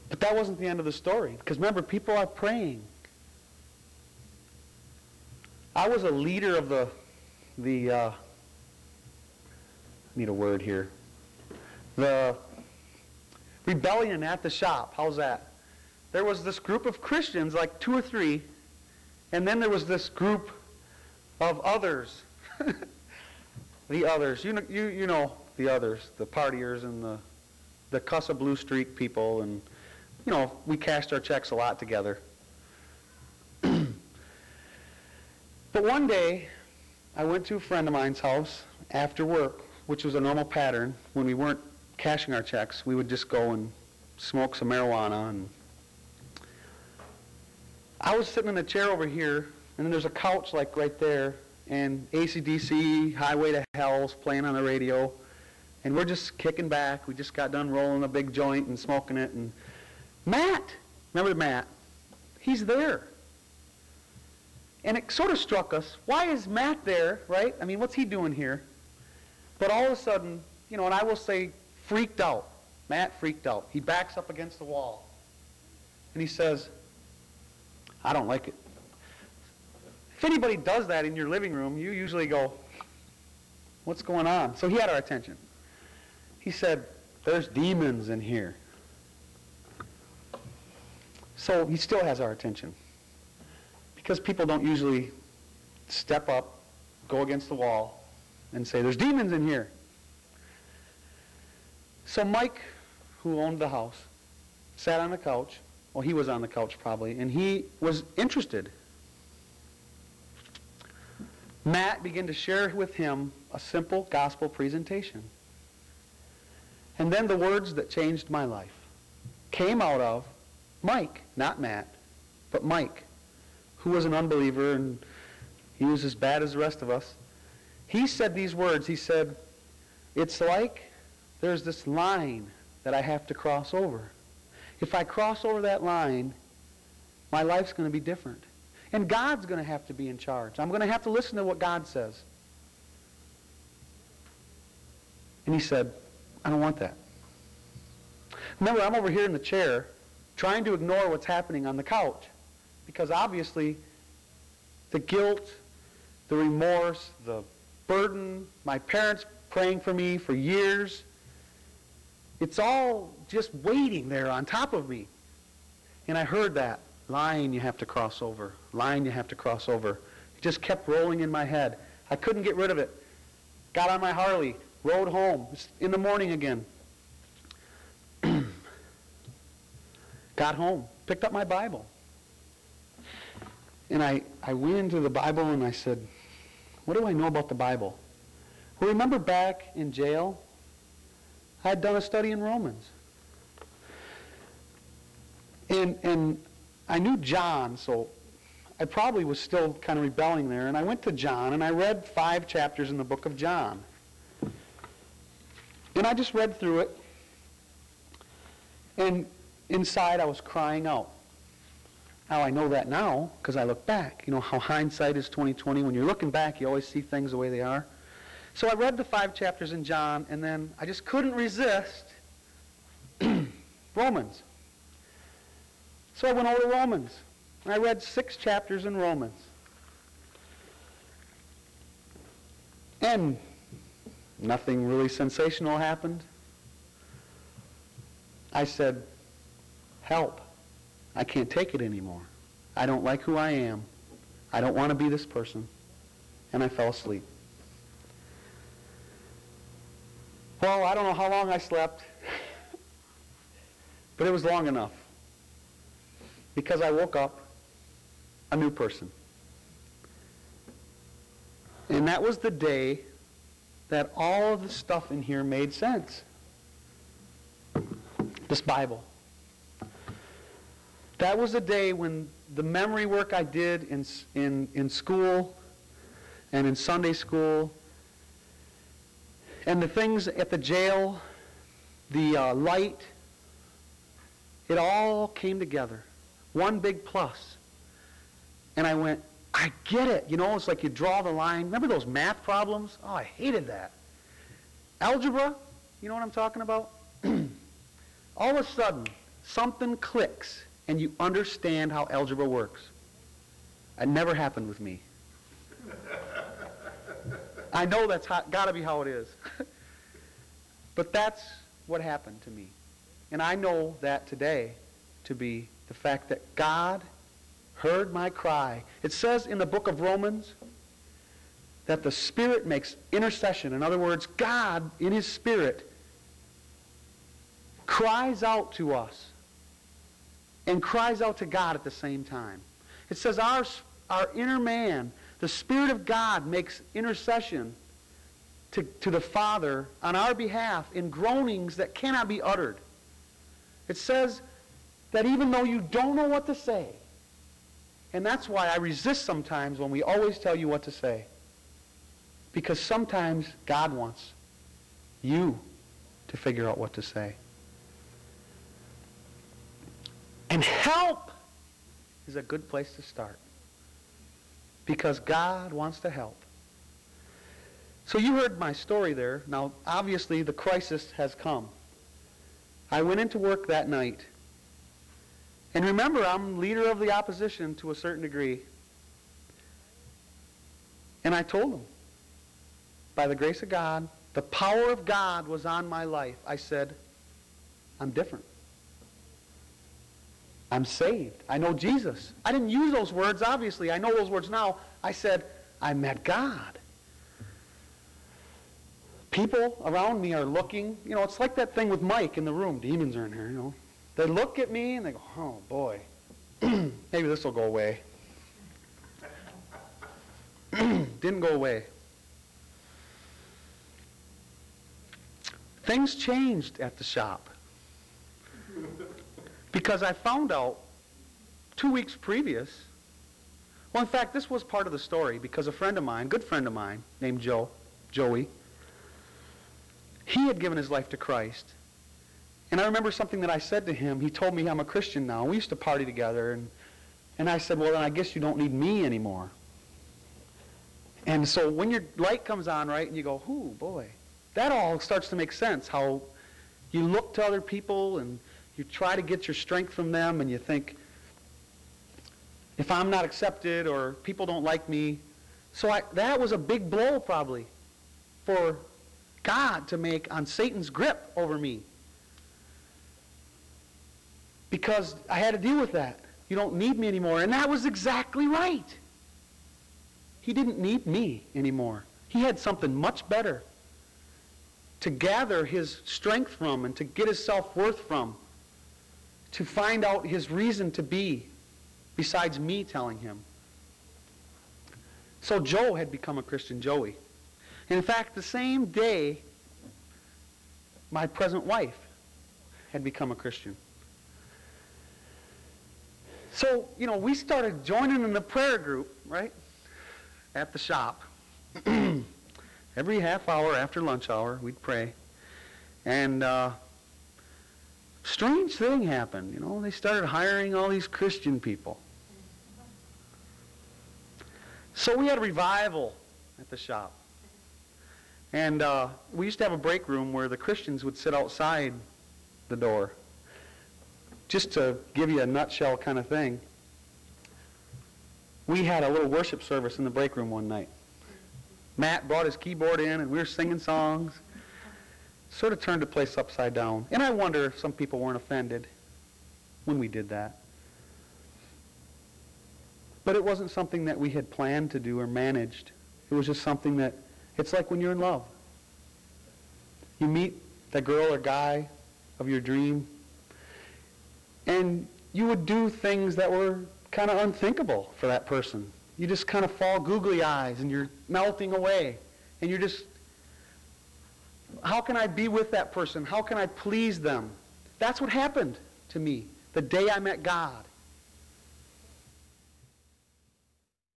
But that wasn't the end of the story. Because remember, people are praying. I was a leader of the I need a word here. The rebellion at the shop. How's that? There was this group of Christians, like 2 or 3, and then there was this group of others. The others. You know the others, the partiers and the Cussa Blue Streak people, and we cashed our checks a lot together. But one day, I went to a friend of mine's house after work, which was a normal pattern. When we weren't cashing our checks, we would just go and smoke some marijuana. And I was sitting in a chair over here, and then there's a couch like right there, and AC/DC, Highway to Hell's playing on the radio, and we're just kicking back. We just got done rolling a big joint and smoking it, and Matt, remember Matt? He's there. And it sort of struck us, why is Matt there, right? I mean, what's he doing here? But all of a sudden, and I will say, freaked out. Matt freaked out. He backs up against the wall. And he says, I don't like it. If anybody does that in your living room, you usually go, what's going on? So he had our attention. He said, there's demons in here. So he still has our attention. Because people don't usually step up, go against the wall, and say, there's demons in here. So Mike, who owned the house, sat on the couch. Well, he was on the couch probably, and he was interested. Matt began to share with him a simple gospel presentation. And then the words that changed my life came out of Mike, not Matt, but Mike, who was an unbeliever, and he was as bad as the rest of us. He said these words. He said, it's like there's this line that I have to cross over. If I cross over that line, my life's going to be different. And God's going to have to be in charge. I'm going to have to listen to what God says. And he said, I don't want that. Remember, I'm over here in the chair trying to ignore what's happening on the couch. Because obviously, the guilt, the remorse, the burden, my parents praying for me for years, it's all just waiting there on top of me. And I heard that. Line you have to cross over. Line you have to cross over. It just kept rolling in my head. I couldn't get rid of it. Got on my Harley, rode home. It's in the morning again. Got home, picked up my Bible. And I went into the Bible and I said, what do I know about the Bible? Well, remember back in jail, I had done a study in Romans. And I knew John, so I probably was still kind of rebelling there. And I went to John and I read 5 chapters in the book of John. And I just read through it. And inside I was crying out. Now I know that now because I look back. You know how hindsight is 20/20. When you're looking back, you always see things the way they are. So I read the 5 chapters in John, and then I just couldn't resist Romans. So I went over to Romans, and I read 6 chapters in Romans. And nothing really sensational happened. I said, help. I can't take it anymore. I don't like who I am. I don't want to be this person. And I fell asleep. Well, I don't know how long I slept, but it was long enough. Because I woke up a new person. And that was the day that all of the stuff in here made sense. This Bible. That was the day when the memory work I did in school and in Sunday school and the things at the jail, the light, it all came together. One big plus. And I went, I get it. You know, it's like you draw the line. Remember those math problems? Oh, I hated that. Algebra, you know what I'm talking about? All of a sudden, something clicks and you understand how algebra works. It never happened with me. I know that's got to be how it is. But that's what happened to me. And I know that today to be the fact that God heard my cry. It says in the book of Romans that the Spirit makes intercession. In other words, God, in His Spirit, cries out to us and cries out to God at the same time. It says our inner man, the Spirit of God, makes intercession to the Father on our behalf in groanings that cannot be uttered. It says that even though you don't know what to say, and that's why I resist sometimes when we always tell you what to say. Because sometimes God wants you to figure out what to say. And help is a good place to start. Because God wants to help. So you heard my story there. Now, obviously, the crisis has come. I went into work that night. And remember, I'm leader of the opposition to a certain degree. And I told them, by the grace of God, the power of God was on my life. I said, I'm different. I'm saved. I know Jesus. I didn't use those words, obviously. I know those words now. I said, I met God. People around me are looking. You know, it's like that thing with Mike in the room. Demons are in here, you know. They look at me and they go, oh, boy. Maybe this will go away. Didn't go away. Things changed at the shop. Because I found out 2 weeks previous, well, in fact, this was part of the story because a friend of mine, good friend of mine, named Joey, he had given his life to Christ. And I remember something that I said to him. He told me I'm a Christian now. We used to party together. And I said, well, then I guess you don't need me anymore. And so when your light comes on, right, and you go, ooh, boy, that all starts to make sense, how you look to other people and you try to get your strength from them, and you think, if I'm not accepted or people don't like me. So that was a big blow probably for God to make on Satan's grip over me. Because I had to deal with that. You don't need me anymore. And that was exactly right. He didn't need me anymore. He had something much better to gather his strength from and to get his self-worth from, to find out his reason to be besides me telling him. So Joe had become a Christian, Joey. In fact, the same day, my present wife had become a Christian. So, you know, we started joining in the prayer group, right, at the shop. Every half hour after lunch hour, we'd pray. And strange thing happened, you know. They started hiring all these Christian people. So we had a revival at the shop. And we used to have a break room where the Christians would sit outside the door. Just to give you a nutshell kind of thing, we had a little worship service in the break room one night. Matt brought his keyboard in and we were singing songs. Sort of turned the place upside down. And I wonder if some people weren't offended when we did that. But it wasn't something that we had planned to do or managed. It was just something that, it's like when you're in love. You meet the girl or guy of your dream, and you would do things that were kind of unthinkable for that person. You just kind of fall googly eyes and you're melting away. And you're just, how can I be with that person? How can I please them? That's what happened to me the day I met God.